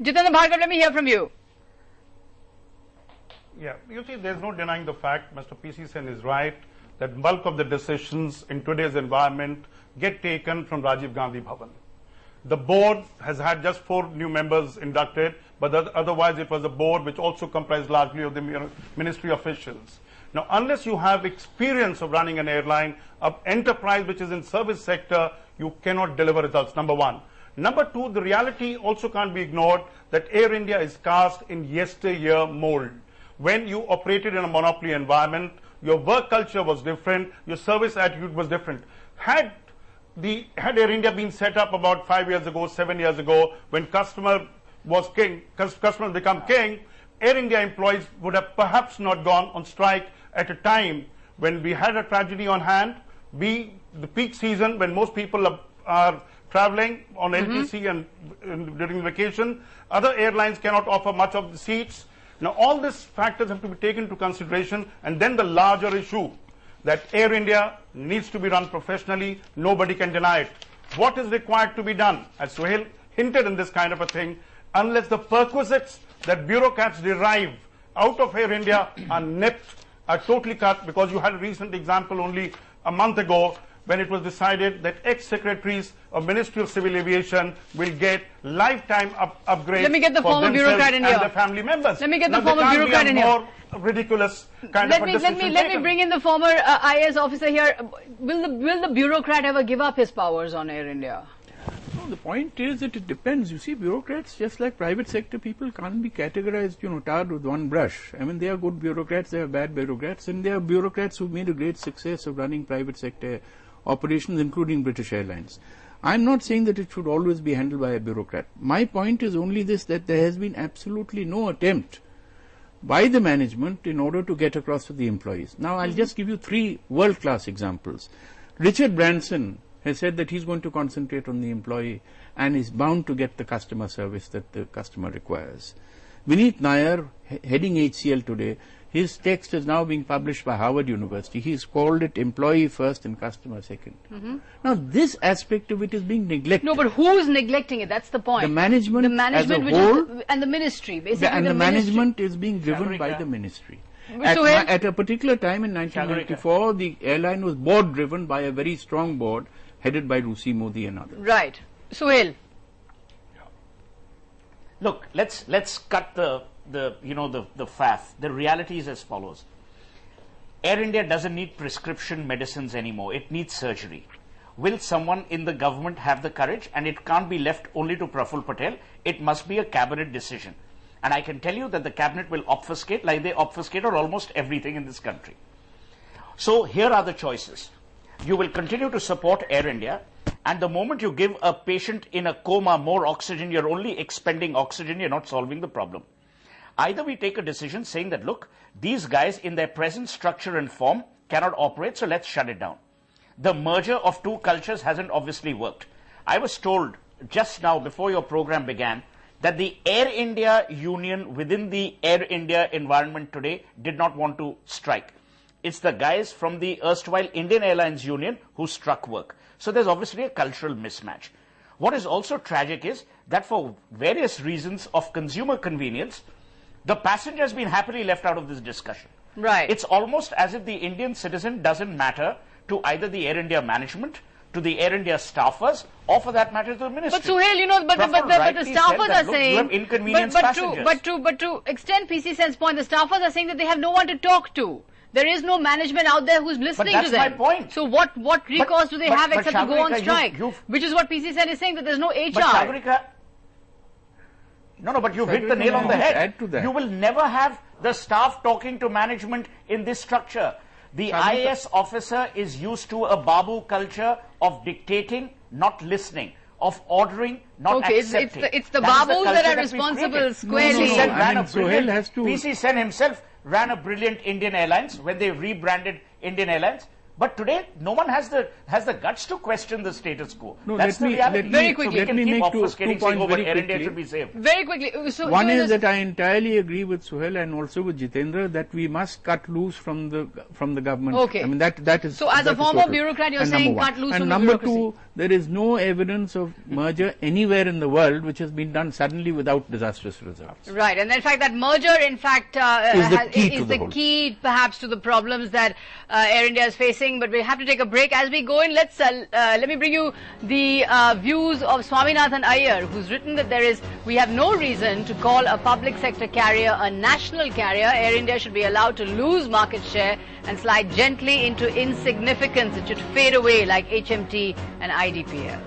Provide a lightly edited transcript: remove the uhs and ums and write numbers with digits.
Jitendra Bhargav, let me hear from you. Yeah, you see, there's no denying the fact, Mr. P.C. Sen is right, that bulk of the decisions in today's environment get taken from Rajiv Gandhi Bhavan. The board has had just 4 new members inducted, but otherwise it was a board which also comprised largely of the ministry officials. Now, unless you have experience of running an airline, an enterprise which is in service sector, you cannot deliver results, number one. Number two, the reality also can't be ignored that Air India is cast in yesteryear mold. When you operated in a monopoly environment, your work culture was different, your service attitude was different. Had Air India been set up about 5 years ago, 7 years ago, when customer was king, customers become king, Air India employees would have perhaps not gone on strike at a time when we had a tragedy on hand, the peak season when most people are traveling on LTC and during vacation. Other airlines cannot offer much of the seats. Now, all these factors have to be taken into consideration, and then the larger issue that Air India needs to be run professionally. Nobody can deny it. What is required to be done? As Suhail hinted in this kind of a thing, unless the perquisites that bureaucrats derive out of Air India are nipped, are totally cut, because you had a recent example only a month ago when it was decided that ex-secretaries of Ministry of Civil Aviation will get lifetime upgrades. Let me get the former bureaucrat in here. And their family members. Let me get the former bureaucrat in here. More ridiculous kind of a decision let me bring in the former IAS officer here. Will the bureaucrat ever give up his powers on Air India? No, the point is that it depends. You see, bureaucrats, just like private sector people, can't be categorized, tarred with one brush. I mean, they are good bureaucrats, they are bad bureaucrats, and they are bureaucrats who made a great success of running private sector operations, including British Airlines. I'm not saying that it should always be handled by a bureaucrat. My point is only this, that there has been absolutely no attempt by the management in order to get across to the employees. Now, I'll just give you 3 world-class examples. Richard Branson has said that he's going to concentrate on the employee and is bound to get the customer service that the customer requires. Vineet Nair, heading HCL today, his text is now being published by Harvard University. He's called it employee first and customer second. Now, this aspect of it is being neglected. No, but who's neglecting it? That's the point. The management as a whole, and the ministry, basically. And the management is being driven by the ministry. At a particular time in 1994, the airline was board driven by a very strong board headed by Rusi Modi and others. Right. Suhail. Look, let's cut the faff. The reality is as follows. Air India doesn't need prescription medicines anymore. It needs surgery. Will someone in the government have the courage? And it can't be left only to Praful Patel. It must be a cabinet decision. And I can tell you that the cabinet will obfuscate like they obfuscated almost everything in this country. So here are the choices. You will continue to support Air India, and the moment you give a patient in a coma more oxygen, you're only expending oxygen, you're not solving the problem. Either we take a decision saying that, look, these guys in their present structure and form cannot operate, so let's shut it down. The merger of 2 cultures hasn't obviously worked. I was told just now before your program began that the Air India union within the Air India environment today did not want to strike. It's the guys from the erstwhile Indian Airlines Union who struck work. So there's obviously a cultural mismatch. What is also tragic is that for various reasons of consumer convenience, the passenger has been happily left out of this discussion. Right. It's almost as if the Indian citizen doesn't matter to either the Air India management, to the Air India staffers, or for that matter to the ministry. But Suhail, but the staffers are saying, but to extend PC Sen's point, the staffers are saying that they have no one to talk to. There is no management out there who's listening to them. But that's my point. So what recourse do they have except to go on strike? Which is what PC Sen is saying, that there's no HR. But Sagarika, but you've hit the nail on the head. Add to that. You will never have the staff talking to management in this structure. The IAS officer is used to a Babu culture of dictating, not listening, of ordering, not accepting. It's the Babus that are responsible squarely. PC Sen himself ran a brilliant Indian Airlines when they rebranded Indian Airlines. But today, no one has the guts to question the status quo. No, That's the reality. Very quickly. Let me make two points very quickly. Air India should be saved. Very quickly. So one is that I entirely agree with Suhail and also with Jitendra that we must cut loose from the government. Okay. I mean that is. So as a former bureaucrat, you're saying cut loose from the bureaucracy. And number two, there is no evidence of merger anywhere in the world which has been done suddenly without disastrous results. Right, and in fact, that merger, in fact, is the key perhaps to the problems that Air India is facing. But we have to take a break. As we go in, let me bring you the views of Swaminathan Iyer, who's written that we have no reason to call a public sector carrier a national carrier. Air India should be allowed to lose market share and slide gently into insignificance. It should fade away like HMT and IDPL.